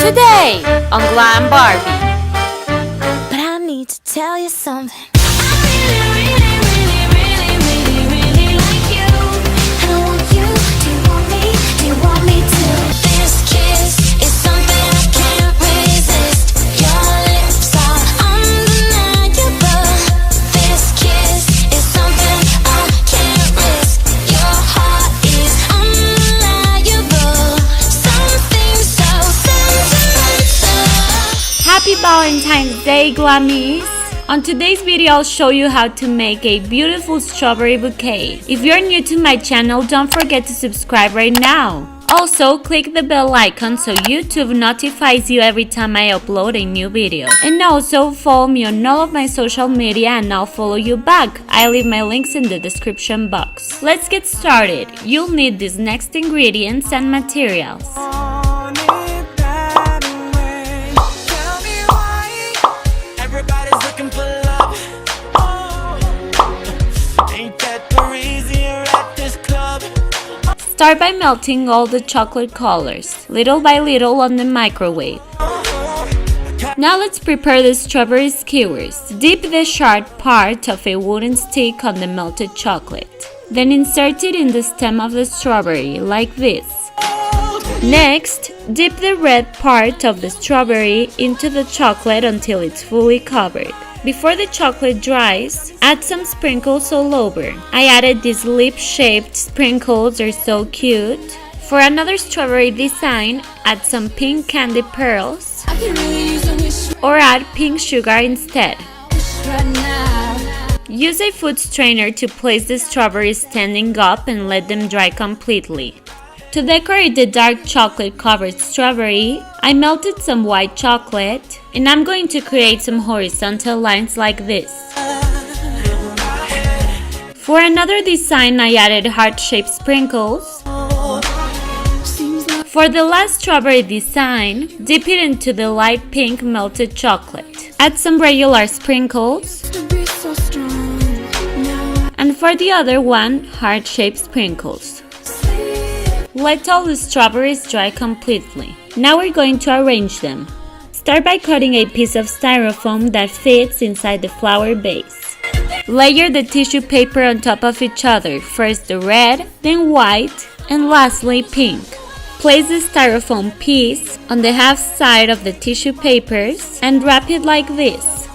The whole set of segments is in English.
Today on Glam Barbie. But I need to tell you something. Happy Valentine's Day, Glammies! On today's video, I'll show you how to make a beautiful strawberry bouquet. If you're new to my channel, don't forget to subscribe right now. Also, click the bell icon so YouTube notifies you every time I upload a new video. And also, follow me on all of my social media and I'll follow you back. I leave my links in the description box. Let's get started. You'll need these next ingredients and materials. Start by melting all the chocolate colors, little by little on the microwave. Now let's prepare the strawberry skewers. Dip the sharp part of a wooden stick on the melted chocolate. Then insert it in the stem of the strawberry, like this. Next, dip the red part of the strawberry into the chocolate until it's fully covered. Before the chocolate dries, add some sprinkles all over. I added these lip-shaped sprinkles, they're so cute. For another strawberry design, add some pink candy pearls or add pink sugar instead. Use a food strainer to place the strawberries standing up and let them dry completely. To decorate the dark chocolate covered strawberry, I melted some white chocolate and I'm going to create some horizontal lines like this. For another design, I added heart-shaped sprinkles. For the last strawberry design, dip it into the light pink melted chocolate. Add some regular sprinkles. And for the other one, heart-shaped sprinkles. Let all the strawberries dry completely. Now we're going to arrange them. Start by cutting a piece of styrofoam that fits inside the flower base. Layer the tissue paper on top of each other, first the red, then white, and lastly pink. Place the styrofoam piece on the half side of the tissue papers and wrap it like this.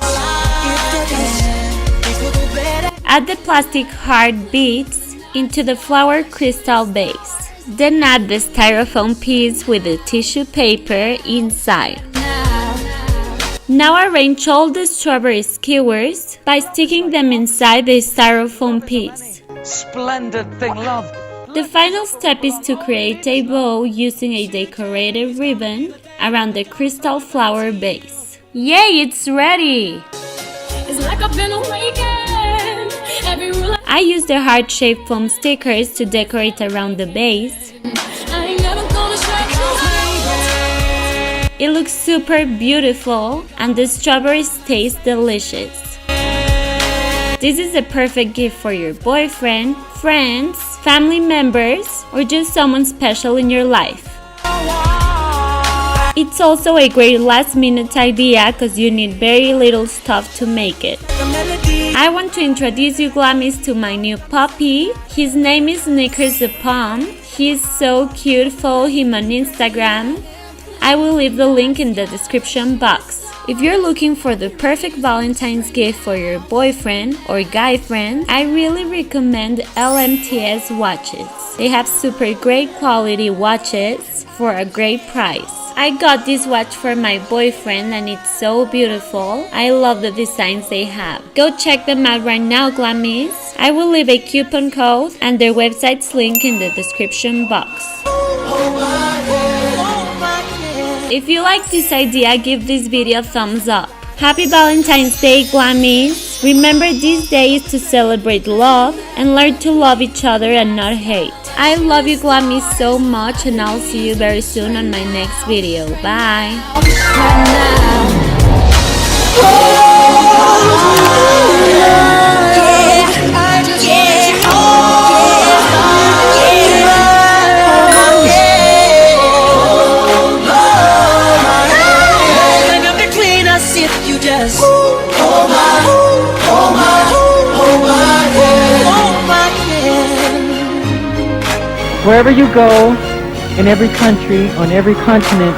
Add the plastic heart beads into the flower crystal base. Then add the styrofoam piece with the tissue paper inside. Now arrange all the strawberry skewers by sticking them inside the styrofoam piece. Splendid thing, love. The final step is to create a bow using a decorative ribbon around the crystal flower base. Yay, it's ready! It's like I've been awakened. I used the heart-shaped foam stickers to decorate around the base. It looks super beautiful and the strawberries taste delicious. This is a perfect gift for your boyfriend, friends, family members, or just someone special in your life. It's also a great last-minute idea because you need very little stuff to make it. I want to introduce you Glammies to my new puppy. His name is Snickers the Pom. He's so cute, follow him on Instagram. I will leave the link in the description box. If you're looking for the perfect Valentine's gift for your boyfriend or guy friend, I really recommend LMTS watches. They have super great quality watches for a great price. I got this watch for my boyfriend and it's so beautiful. I love the designs they have. Go check them out right now, Glammies. I will leave a coupon code and their website's link in the description box. If you like this idea, give this video a thumbs up. Happy Valentine's Day, Glammies! Remember, this day is to celebrate love and learn to love each other and not hate. I love you, Glammies, so much, and I'll see you very soon on my next video. Bye! if you just hold my hand. Wherever you go, in every country, on every continent,